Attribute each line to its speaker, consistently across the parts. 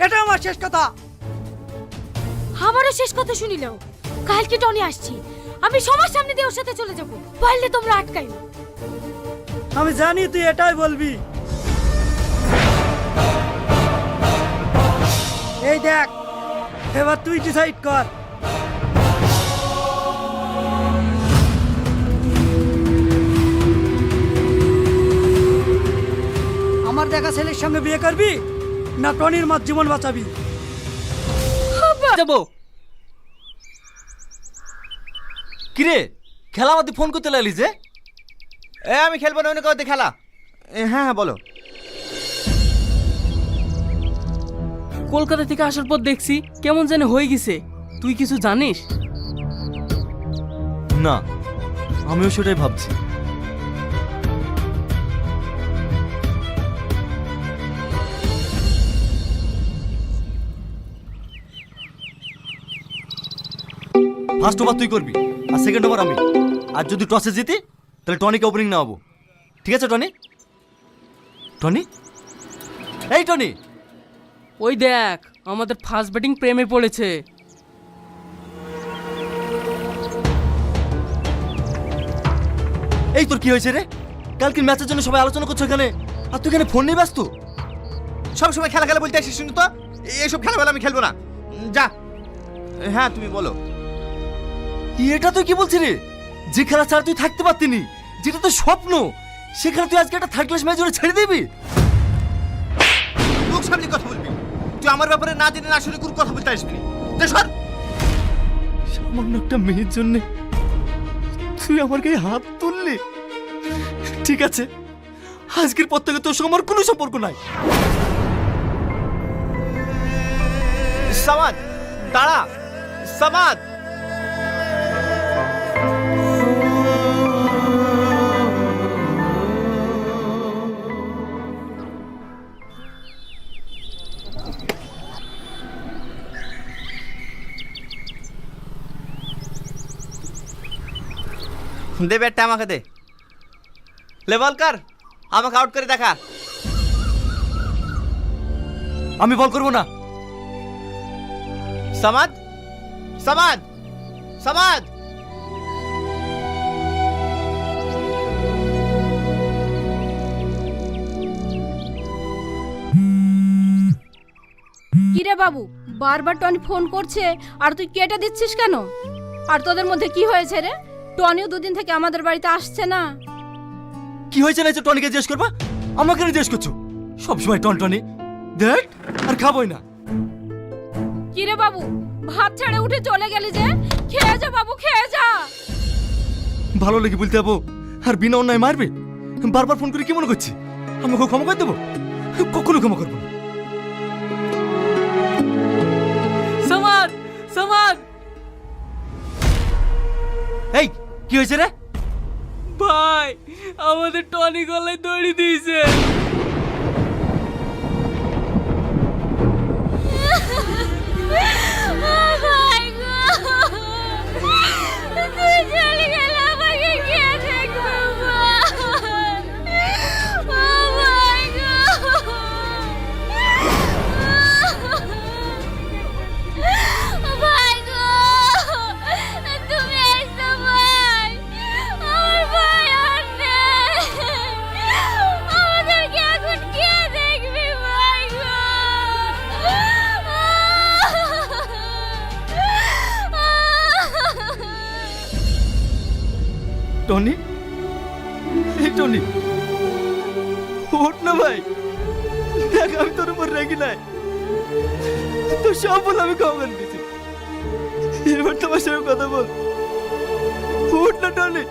Speaker 1: এটা আমার শেষ কথা।
Speaker 2: আমারও শেষ কথা শুনিলেও কালকে টনি আসছি, আমি সবার সামনে দিয়ে ওর সাথে চলে যাব, পারলে তোমরা আটকাইও।
Speaker 1: আমি জানি তুই এটাই বলবি। এই দেখ, এবার তুই ডিসাইড কর। আমার দেখা ছেলের সঙ্গে বিয়ে করবি না টনির মার জীবন বাঁচাবি?
Speaker 3: যাবো। কিরে খেলা আমাদের ফোন করতে লাগলি যে?
Speaker 4: আমি খেলবো না, অন্য কাউকে খেলা। হ্যাঁ হ্যাঁ বলো।
Speaker 5: কলকাতা থেকে আসার পর দেখছি কেমন যেন হয়ে গেছে, তুই কিছু জানিস?
Speaker 3: না, আমিও সেটাই ভাবছি। ফার্স্ট ওভার তুই করবি আর সেকেন্ড ওভার আমি। আর যদি টসে জিতি তাহলে টনিকে ওপেনিং নেওয়াবো, ঠিক আছে? টনি, টনি, এই টনি।
Speaker 5: ওই দেখ আমাদের ফার্স্ট ব্যাটিং প্রেমে পড়েছে।
Speaker 3: এই তোর কি হয়েছে রে? কালকের ম্যাচের জন্য সবাই আলোচনা করছো এখানে, আর তুই এখানে ফোন নিয়ে ব্যস্ত।
Speaker 4: সব সময় খেলা খেলা বলতে আসিস শুনি তো। এইসব খেলাবেলা আমি খেলবো না, যা। হ্যাঁ তুমি বলো।
Speaker 3: এটা তুই কি বলছিস রে? যে খেলা ছাড়া তুই থাকতে পারতিনি, যেটা তোর স্বপ্ন, সেখানে তুই আজকে একটা থার্ড ক্লাস ম্যাচ জুড়ে ছেড়ে দিবি?
Speaker 4: লোক সামনে কথা বলবি, তুই আমার ব্যাপারে না জেনে না শুনে কোনো কথা বলতে আসবি না। সর।
Speaker 3: সামান্য একটা মেয়ের জন্য তুই আমার গায়ে হাত তুললি? ঠিক আছে, আজকের পর থেকে তোর সঙ্গে আমার কোনো সম্পর্ক নাই।
Speaker 4: সামাদ দাঁড়া, সামাদ। দে ব্যাটটা আমাকে দে। লেভেল কর, আমাকে আউট করে দেখা।
Speaker 3: আমি বল করবো না।
Speaker 4: সামাদ, সামাদ, সামাদ।
Speaker 2: কিরে বাবু, বারবার টনি ফোন করছে আর তুই কেটে দিচ্ছিস কেন? আর তোদের মধ্যে কি হয়েছে রে? টনিও দুদিন থেকে আমাদের বাড়িতে আসছে না।
Speaker 3: কি হয়েছে না টনিকে জিজ্ঞেস করবা? আমাকে কেন জিজ্ঞেস করছো? সবসময় টন টনি, দেখ আর খাবোই না।
Speaker 2: কিরে বাবু, ভাত ছেড়ে উঠে চলে গেলি যে? খেয়ে যা বাবু, খেয়ে যা।
Speaker 3: ভালো লেগে বলতে যাবো আর বিনা অন্যায় মারবে? বারবার ফোন করে কি মনে করছি আমাকে ক্ষমা করে দেবো? কখনো ক্ষমা করবো না।
Speaker 5: সামাদ, সামাদ।
Speaker 3: এই কি হয়েছে রে?
Speaker 5: ভাই আমাদের টনি গলায় দড়ি দিয়েছে।
Speaker 3: টনি, এই টনি, ওঠ না ভাই। দেখ আমি তোর উপর রেগে নাই, তোর সব বল আমি ক্ষমা করে দিয়েছি। এবার তোমার সঙ্গে কথা বল। ওঠ না টনি,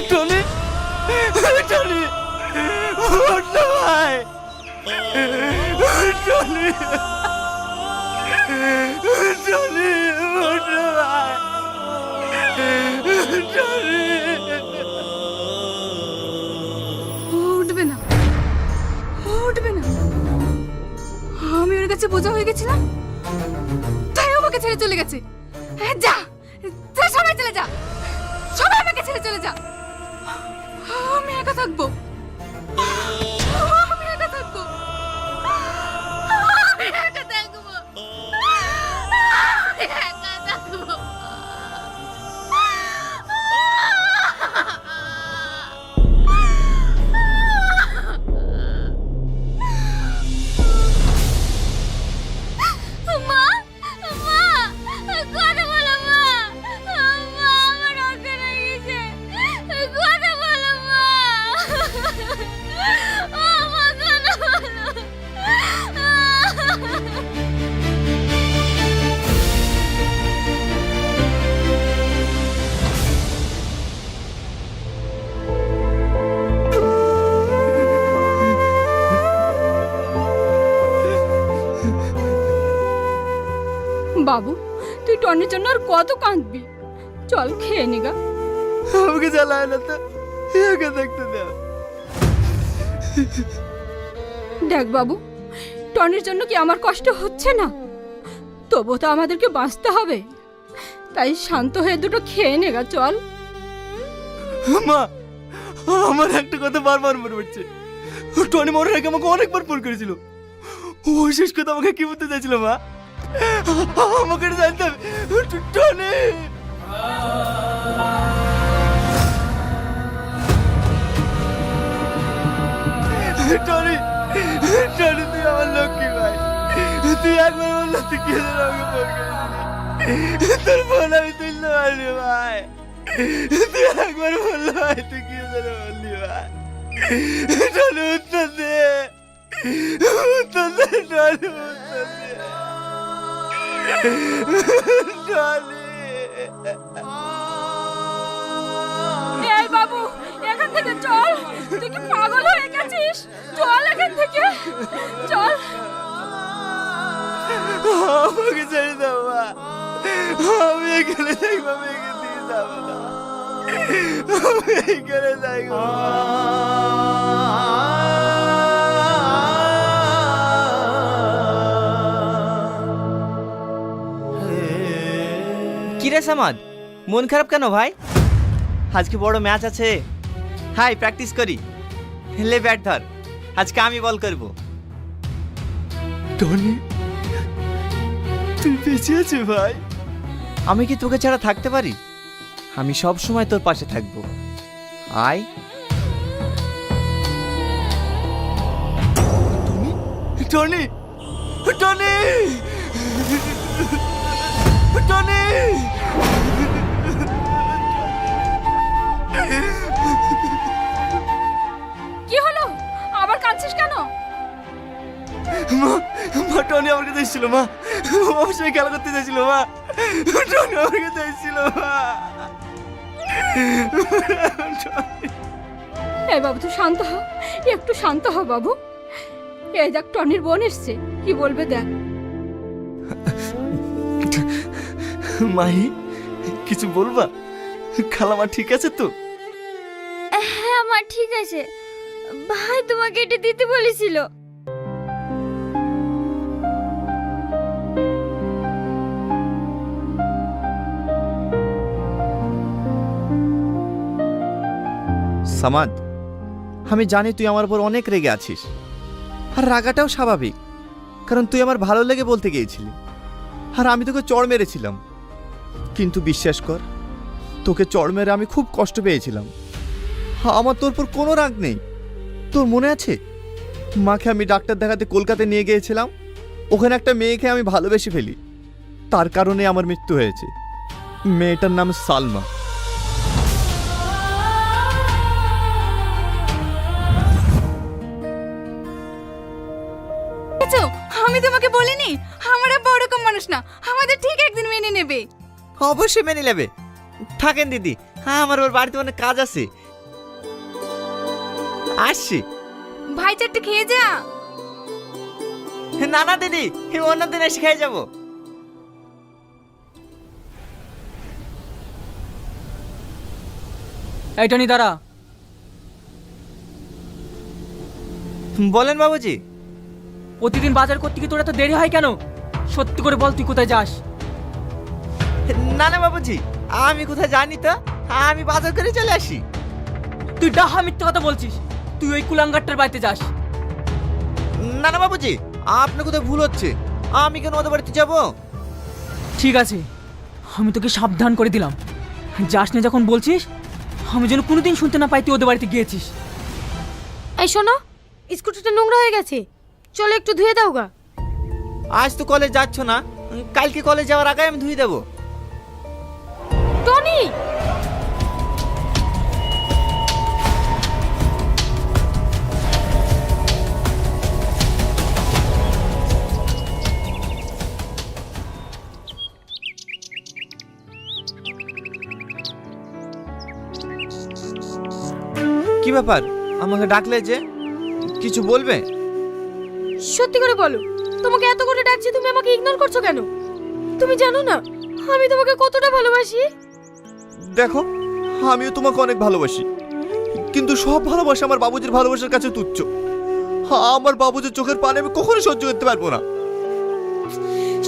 Speaker 3: টনি, টনি, ওঠ না ভাই। টনি, টনি, ওঠ না ভাই।
Speaker 2: উঠবে না, উঠবে না। আমি ওর কাছে বোঝা হয়ে গেছিলাম, তাই আমাকে ছেড়ে চলে গেছে। যা, যা, সবাই চলে যা, সবাই আমাকে ছেড়ে চলে যা। আমি একা থাকবো, আমি একা থাকবো, আমি একা বাবু তুই টনির জন্য আর কত কাঁদবি? চল খেয়ে নিগা।
Speaker 3: আমাকে জ্বালায় না তো, একে দেখতে দাও।
Speaker 2: দেখ বাবু, টনির জন্য কি আমার কষ্ট হচ্ছে না? তবু তো আমাদেরকে বাঁচতে হবে, তাই শান্ত হয়ে দুটো খেয়ে নেগা চল।
Speaker 3: মা, আমার একটা কথা বারবার মনে পড়ছে। টনি মরার আগে আমাকে অনেকবার ফোন করেছিল। ও শেষ কথা আমাকে কি বলতে চাইছিল মা? আমাকে জানতে হবে। টনি, টনি, টনি তুই আমার লক্ষ্মী ভাই। তুই একবার বললে তুই কি জন্য আমাকে ফোন করেছিলি? তোর ফোন আমি তুলতে পারিনি ভাই। তুই একবার বললে ভাই তুই কি জন্য বললি ভাই? টনি উত্তর দে, উত্তর দে টনি, উত্তর দে টনি।
Speaker 2: এই বাবু, এখান থেকে চল। তুই কি পাগল হয়ে গেছিস? চল এখান থেকে, চল।
Speaker 3: আমাকে ছেড়ে দাও মা, আমি এখানে থাকবো, আমি এখান থেকে যাবো না, আমি এখানে থাকবো।
Speaker 4: কিরে সামাদ, মন খারাপ কেন ভাই? আজকে বড় ম্যাচ আছে। হাই, প্র্যাকটিস করি। লে ব্যাট ধর, আজকে আমি বল করব।
Speaker 3: টনি, তুই বেঁচে আছিস ভাই?
Speaker 4: আমি কি তোকে ছাড়া থাকতে পারি? আমি সব সময় তোর পাশে থাকবো। আয়।
Speaker 3: Tony, Tony, Tony.
Speaker 2: কি হলো? আবার কাঁদছিস কেন?
Speaker 3: মা, মা টনি আমার কাছে এসেছিল মা, ও আমার সঙ্গে খেলা করতে চাইছিল মা, টনি আমার কাছে এসেছিল মা।
Speaker 2: এই বাবু তুই শান্ত হ, একটু শান্ত হ বাবু। এই দেখ টনির বোন এসছে, কি বলবে দেখ।
Speaker 3: মাহি, কিছু বলবা? খালামা ঠিক আছে তো?
Speaker 6: হ্যাঁ মা ঠিক আছে, ভাই তোমাকে এটা দিতে বলেছিল।
Speaker 4: সামাদ, আমি জানি তুই আমার উপর অনেক রেগে আছিস, আর রাগাটাও স্বাভাবিক, কারণ তুই আমার ভালো লেগে বলতে গিয়েছিলি, আর আমি তোকে চড় মেরেছিলাম। কিন্তু বিশ্বাস কর, তোকে চড় মেরে আমি খুব কষ্ট পেয়েছিলাম। আমার তোর উপর কোনো রাগ নেই। তোর মনে আছে মাকে আমি ডাক্তার দেখাতে কলকাতায় নিয়ে গিয়েছিলাম? ওখানে একটা মেয়েকে আমি ভালোবেসে ফেলি, তার কারণে আমার মৃত্যু হয়েছে। মেয়েটার নাম সালমা।
Speaker 2: আমি তোমাকে বলিনি আমার আব্বা ওরকম মানুষ না, আমাদের ঠিক একদিন মেনে নেবে।
Speaker 4: অবশ্যই মেনে নেবে। থাকেন দিদি, হ্যাঁ আমার ওর বাড়িতে অনেক কাজ আছে, আসছি।
Speaker 2: ভাই চারটে খেয়ে যা।
Speaker 4: না না দিদি, অন্যদিন এসে খেয়ে যাবো।
Speaker 5: এই টনি দাঁড়া।
Speaker 4: বলেন বাবুজি।
Speaker 5: প্রতিদিন বাজার করতে কি তোর এত দেরি হয় কেন? সত্যি করে বল তুই কোথায় যাস?
Speaker 4: না না বাবুজি, আমি কোথায় জানি তো, আমি বাজার করে চলে আসি।
Speaker 5: তুই ডাহা মিথ্যা কথা বলছিস। তুই ওই কুলাঙ্গারটার বাড়িতে যাস।
Speaker 4: না না বাবুজি, আপনার কোথায় ভুল হচ্ছে। আমি কেন ওদের বাড়িতে যাব?
Speaker 5: ঠিক আছে, আমি তোকে সাবধান করে দিলাম। যাস না যখন বলছিস, আমি যেন কোনোদিন শুনতে না পাই তুই ওদের বাড়িতে গিয়েছিস।
Speaker 6: এই শোনো, স্কুটিটা নোংরা হয়ে গেছে, চলো একটু ধুয়ে দাও গা।
Speaker 4: আজ তো কলেজ যাচ্ছ না, কালকে কলেজ যাওয়ার আগে আমি ধুয়ে দেবো।
Speaker 6: টনি,
Speaker 4: কি ব্যাপার, আমাকে ডাকলে যে? কিছু বলবে?
Speaker 6: সত্যি করে বলো,
Speaker 2: তোমাকে এত করে ডাকছি, তুমি আমাকে ইগনোর করছো কেন? তুমি জানো না আমি তোমাকে কতটা ভালোবাসি?
Speaker 4: দেখো, আমিও তোমাকে অনেক ভালোবাসি, কিন্তু সব ভালোবাসা আমার বাবুজির ভালোবাসার কাছে তুচ্ছ। আমার বাবুজির চোখের পানি আমি কখনো সহ্য করতে পারবো না।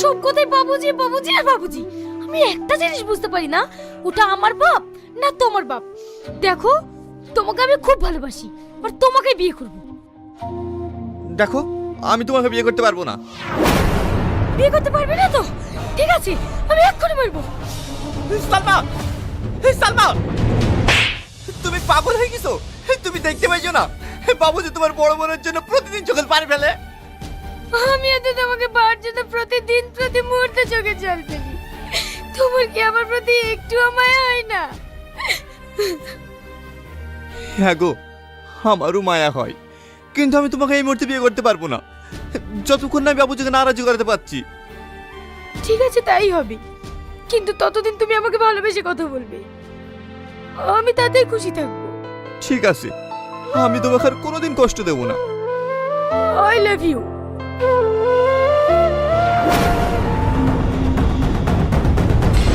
Speaker 2: সব কথাই বাবুজি বাবুজি আর বাবুজি। আমি একটা জিনিস বুঝতে পারি না, ওটা আমার বাপ না তোমার বাপ। দেখো, তোমাকে আমি খুব ভালোবাসি আর তোমাকে বিয়ে করব।
Speaker 4: দেখো, আমি তোমাকে বিয়ে করতে পারবো না।
Speaker 2: বিয়ে করতে পারবে না তো? ঠিক আছে, আমি এক্ষুনি মারবো।
Speaker 4: সালমা, সালমা, তুমি পাগল হয়ে গেছো? তুমি দেখতে পাইছো না বাবুজি তোমার বড় বোনের জন্য প্রতিদিন চোখের পানি ফেলে?
Speaker 2: আমি এত তোমাকে পাওয়ার জন্য প্রতিদিন প্রতি মুহূর্তে চোখে জল ফেলি। তোমার কি আমার প্রতি একটুও মায়া হয় না?
Speaker 4: হ্যাঁ গো, আমারও মায়া হয়, কিন্তু আমি তোমাকে এই মুহূর্তে বিয়ে করতে পারবো না, যতক্ষণ না আমি বাবুজিকে নারাজি করাতে পারছি।
Speaker 2: ঠিক আছে, তাই হবে, কিন্তু ততদিন তুমি আমাকে ভালোবেসে কথা বলবে। আমি তাতেই খুশি থাকবো।
Speaker 4: ঠিক আছে, আমি তোমাকে আর কোনোদিন কষ্ট দেবো না।
Speaker 2: I love you.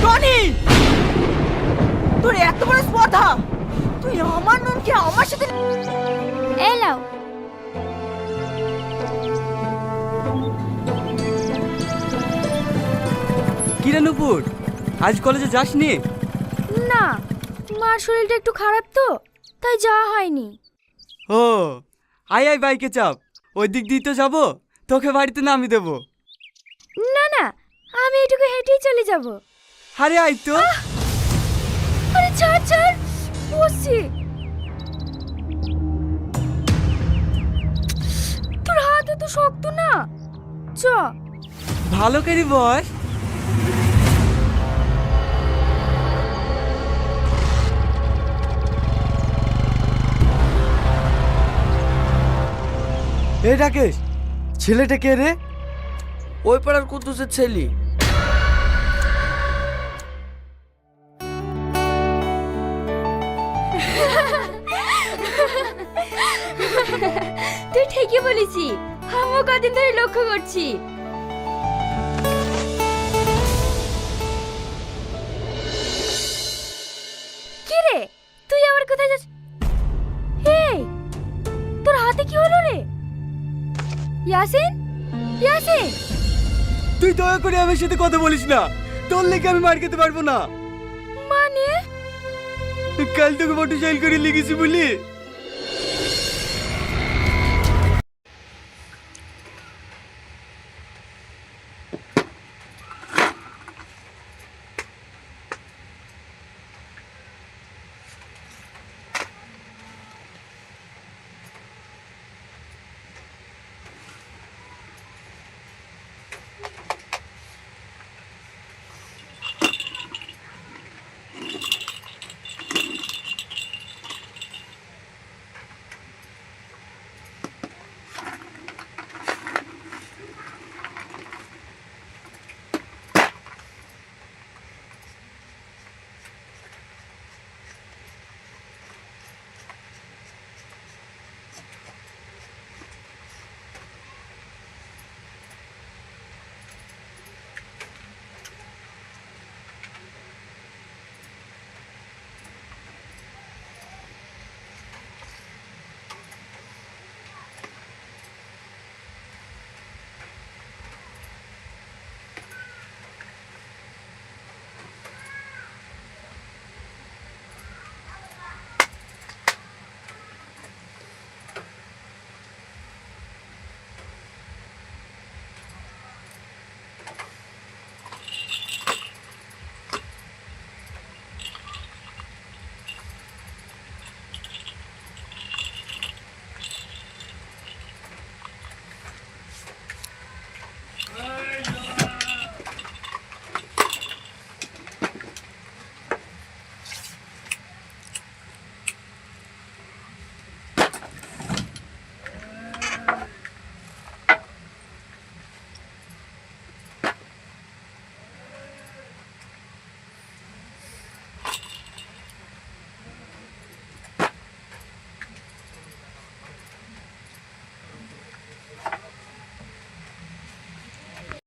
Speaker 5: টনি, তোর এত বড় স্পর্ধা, তুই আমার নুনকে আমার সাথে
Speaker 6: এলাও।
Speaker 1: কিরে নুপুর, আজ কলেজে যাসনি?
Speaker 6: না, মার শরীরটা একটু খারাপ তো, তাই যাওয়া হয়নি।
Speaker 1: ও, আয় আয় বাইকে চাপ, ওই দিক দিয়ে তো যাবো, তোকে বাড়িতে নামিয়ে দেবো।
Speaker 6: না না, আমি এটুকু হেঁটেই চলে যাব।
Speaker 1: আরে আয় তো।
Speaker 6: আরে ছাড় ছাড়, বসছি। তোর হাত এত শক্ত না, চ।
Speaker 1: ভালো করি বস। এই রাকেশ, ছেলেটা কে রে?
Speaker 3: ওই পাড়ার কুদ্দুসের ছেলে।
Speaker 6: তুই ঠিকই বলেছি, আমিও কদিন ধরে লক্ষ্য করছি। কি রে, তুই আবার কোথায় যাচ্ছিস? এই, তোর হাতে কি হলো রে? ইয়াসিন, ইয়াসিন।
Speaker 1: তুই দয়া করে আমার সাথে কথা বলিস না, তোর লেগে আমি মার খেতে পারবো না।
Speaker 6: মানে
Speaker 1: কাল তোকে মোটরসাইকেল করে লেগেছি বলি